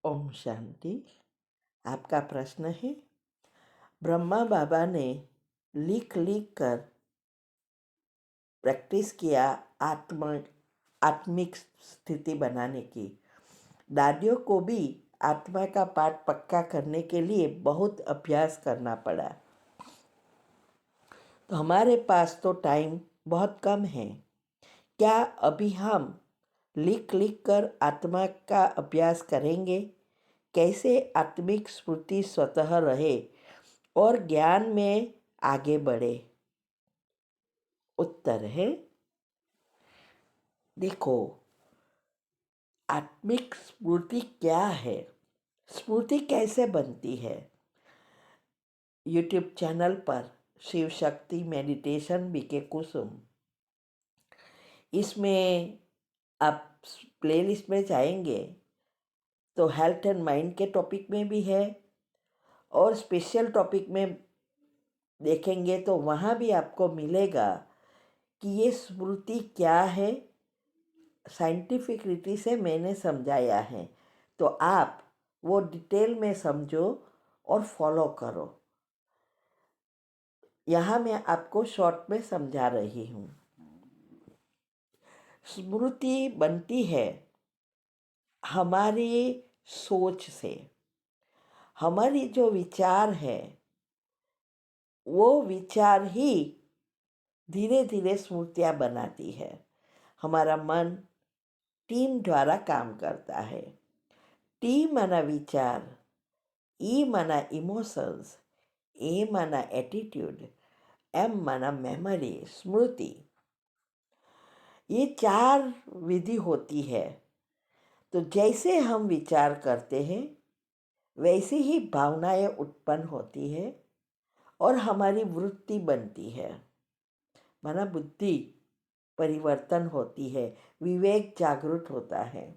ओम शांति। आपका प्रश्न है, ब्रह्मा बाबा ने लिख कर प्रैक्टिस किया आत्मिक स्थिति बनाने की। दादियों को भी आत्मा का पाठ पक्का करने के लिए बहुत अभ्यास करना पड़ा। तो हमारे पास तो टाइम बहुत कम है। क्या अभी हम लिख कर आत्मा का अभ्यास करेंगे? कैसे आत्मिक स्मृति स्वतः रहे और ज्ञान में आगे बढ़े? उत्तर है, देखो, आत्मिक स्मृति क्या है, स्मृति कैसे बनती है। यूट्यूब चैनल पर शिव शक्ति मेडिटेशन बीके कुसुम, इसमें आप प्लेलिस्ट में जाएंगे तो हेल्थ एंड माइंड के टॉपिक में भी है, और स्पेशल टॉपिक में देखेंगे तो वहाँ भी आपको मिलेगा कि ये स्मृति क्या है। साइंटिफिक रीति से मैंने समझाया है, तो आप वो डिटेल में समझो और फॉलो करो। यहाँ मैं आपको शॉर्ट में समझा रही हूँ। स्मृति बनती है हमारी सोच से। हमारी जो विचार है वो विचार ही धीरे धीरे स्मृतियाँ बनाती है। हमारा मन टीम द्वारा काम करता है। टी माना विचार, ई माना इमोशंस, ए माना एटीट्यूड, एम माना मेमोरी, स्मृति। ये 4 विधि होती है। तो जैसे हम विचार करते हैं वैसे ही भावनाएं उत्पन्न होती है और हमारी वृत्ति बनती है, माना बुद्धि परिवर्तन होती है, विवेक जागृत होता है,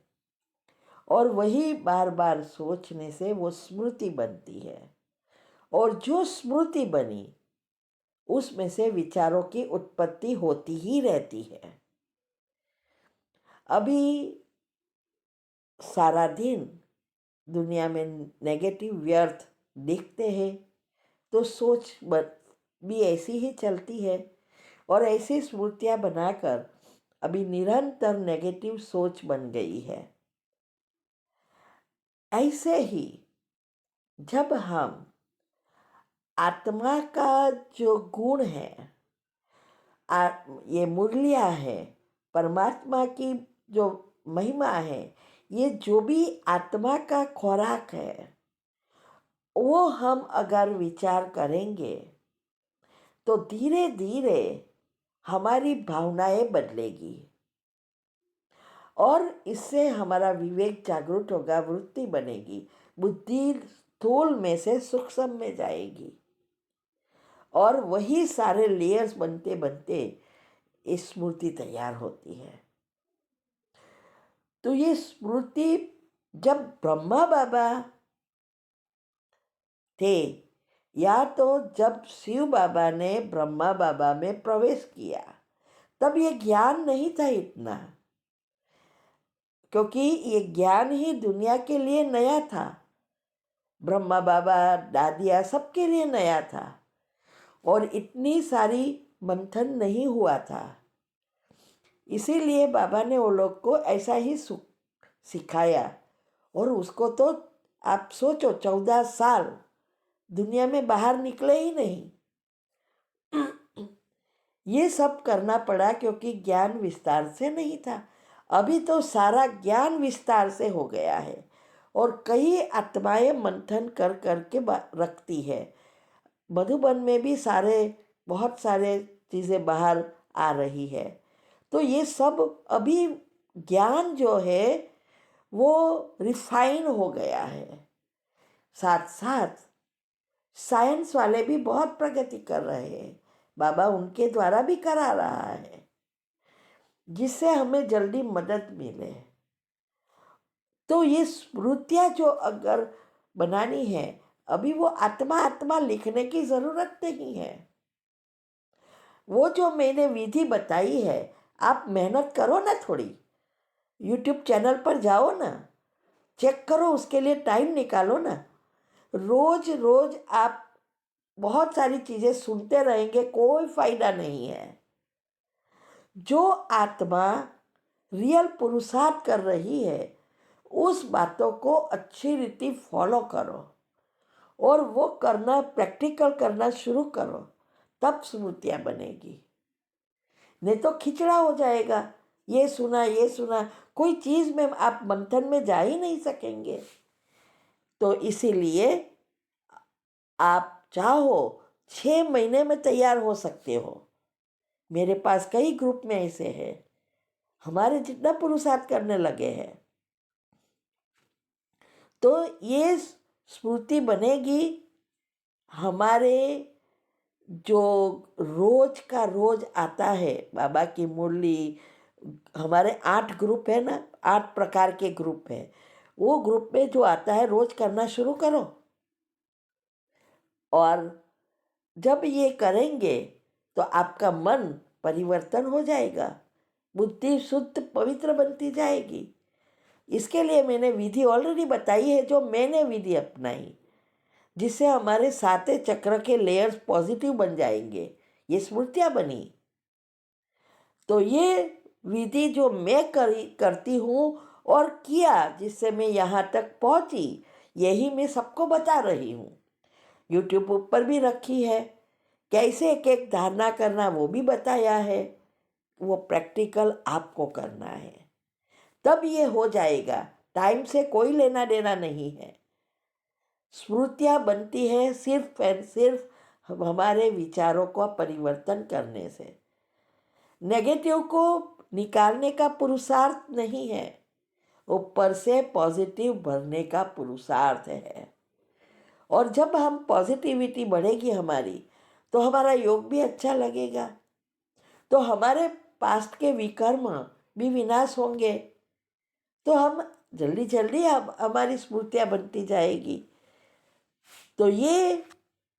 और वही बार बार सोचने से वो स्मृति बनती है। और जो स्मृति बनी उसमें से विचारों की उत्पत्ति होती ही रहती है। अभी सारा दिन दुनिया में नेगेटिव व्यर्थ दिखते हैं, तो सोच भी ऐसी ही चलती है, और ऐसी स्मृतियाँ बनाकर अभी निरंतर नेगेटिव सोच बन गई है। ऐसे ही जब हम आत्मा का जो गुण है, ये मुरलिया है, परमात्मा की जो महिमा है, ये जो भी आत्मा का खुराक है, वो हम अगर विचार करेंगे तो धीरे धीरे हमारी भावनाएं बदलेगी, और इससे हमारा विवेक जागृत होगा, वृत्ति बनेगी, बुद्धि स्थूल में से सूक्ष्म में जाएगी, और वही सारे लेयर्स बनते बनते इस स्मृति तैयार होती है। तो ये स्मृति जब ब्रह्मा बाबा थे, या तो जब शिव बाबा ने ब्रह्मा बाबा में प्रवेश किया, तब ये ज्ञान नहीं था इतना, क्योंकि ये ज्ञान ही दुनिया के लिए नया था। ब्रह्मा बाबा, दादिया, सबके लिए नया था, और इतनी सारी मंथन नहीं हुआ था। इसीलिए बाबा ने वो लोग को ऐसा ही सिखाया। और उसको तो आप सोचो, 14 साल दुनिया में बाहर निकले ही नहीं। ये सब करना पड़ा क्योंकि ज्ञान विस्तार से नहीं था। अभी तो सारा ज्ञान विस्तार से हो गया है, और कई आत्माएं मंथन कर करके रखती है। मधुबन में भी बहुत सारे चीज़ें बाहर आ रही है। तो ये सब अभी ज्ञान जो है वो रिफाइन हो गया है। साथ साथ साइंस वाले भी बहुत प्रगति कर रहे हैं, बाबा उनके द्वारा भी करा रहा है, जिससे हमें जल्दी मदद मिले। तो ये स्मृतियाँ जो अगर बनानी है, अभी वो आत्मा आत्मा लिखने की ज़रूरत नहीं है। वो जो मैंने विधि बताई है, आप मेहनत करो ना थोड़ी, यूट्यूब चैनल पर जाओ ना, चेक करो, उसके लिए टाइम निकालो ना। रोज रोज आप बहुत सारी चीज़ें सुनते रहेंगे, कोई फायदा नहीं है। जो आत्मा रियल पुरुषार्थ कर रही है उस बातों को अच्छी रीति फॉलो करो और वो करना, प्रैक्टिकल करना शुरू करो, तब स्मृतियाँ बनेगी। नहीं तो खिचड़ा हो जाएगा, ये सुना, कोई चीज़ में आप मंथन में जा ही नहीं सकेंगे। तो इसीलिए आप चाहो 6 महीने में तैयार हो सकते हो। मेरे पास कई ग्रुप में ऐसे हैं, हमारे जितना पुरुषार्थ करने लगे हैं। तो ये स्मृति बनेगी हमारे जो रोज का रोज आता है बाबा की मुरली। हमारे 8 ग्रुप है ना, 8 प्रकार के ग्रुप है। वो ग्रुप में जो आता है रोज करना शुरू करो, और जब ये करेंगे तो आपका मन परिवर्तन हो जाएगा, बुद्धि शुद्ध पवित्र बनती जाएगी। इसके लिए मैंने विधि ऑलरेडी बताई है, जो मैंने विधि अपनाई, जिससे हमारे 7 चक्र के लेयर्स पॉजिटिव बन जाएंगे। ये स्मृतियाँ बनी। तो ये विधि जो मैं करती हूँ और किया, जिससे मैं यहाँ तक पहुँची, यही मैं सबको बता रही हूँ। यूट्यूब पर भी रखी है, कैसे एक एक धारणा करना वो भी बताया है। वो प्रैक्टिकल आपको करना है, तब ये हो जाएगा। टाइम से कोई लेना देना नहीं है। स्मृतियाँ बनती है सिर्फ एंड सिर्फ हमारे विचारों का परिवर्तन करने से। नेगेटिव को निकालने का पुरुषार्थ नहीं है, ऊपर से पॉजिटिव भरने का पुरुषार्थ है। और जब हम पॉजिटिविटी बढ़ेगी हमारी, तो हमारा योग भी अच्छा लगेगा, तो हमारे पास्ट के विकर्म भी विनाश होंगे। तो हम जल्दी जल्दी हमारी स्मृतियाँ बनती जाएगी। तो ये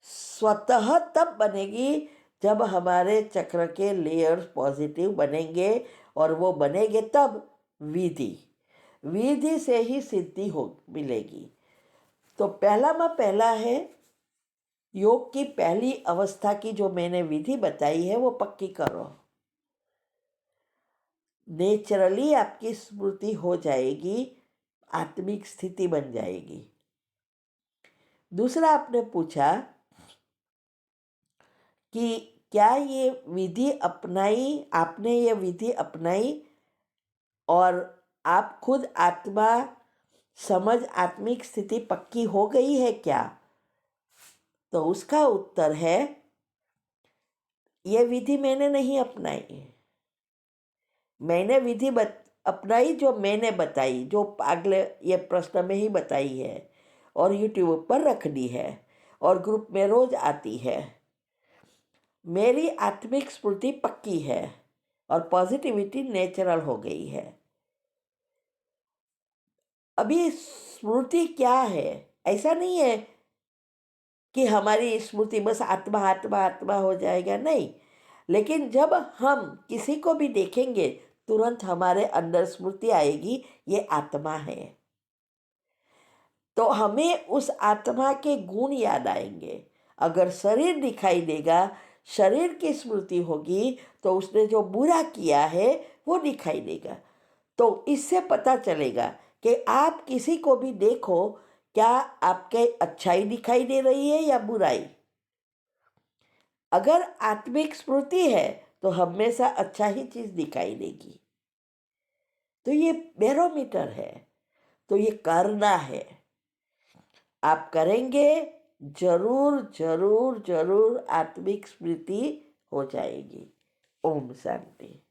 स्वतः तब बनेगी जब हमारे चक्र के लेयर्स पॉजिटिव बनेंगे, और वो बनेंगे तब विधि से ही सिद्धि हो मिलेगी। तो पहला है, योग की पहली अवस्था की जो मैंने विधि बताई है वो पक्की करो। नेचुरली आपकी स्मृति हो जाएगी, आत्मिक स्थिति बन जाएगी। दूसरा आपने पूछा कि क्या ये विधि अपनाई, आपने ये विधि अपनाई और आप खुद आत्मा समझ आत्मिक स्थिति पक्की हो गई है क्या? तो उसका उत्तर है, ये विधि मैंने नहीं अपनाई। मैंने विधि अपनाई जो मैंने बताई, जो अगले ये प्रश्न में ही बताई है, और यूट्यूब पर रख दी है, और ग्रुप में रोज आती है। मेरी आत्मिक स्मृति पक्की है और पॉजिटिविटी नेचुरल हो गई है। अभी स्मृति क्या है, ऐसा नहीं है कि हमारी स्मृति बस आत्मा आत्मा आत्मा हो जाएगा, नहीं। लेकिन जब हम किसी को भी देखेंगे, तुरंत हमारे अंदर स्मृति आएगी, ये आत्मा है। तो हमें उस आत्मा के गुण याद आएंगे। अगर शरीर दिखाई देगा, शरीर की स्मृति होगी, तो उसने जो बुरा किया है वो दिखाई देगा। तो इससे पता चलेगा कि आप किसी को भी देखो, क्या आपके अच्छाई दिखाई दे रही है या बुराई। अगर आत्मिक स्मृति है तो हमेशा अच्छा ही चीज दिखाई देगी। तो ये बैरोमीटर है, तो ये करना है। आप करेंगे, जरूर जरूर जरूर आत्मिक स्मृति हो जाएगी। ओम शांति।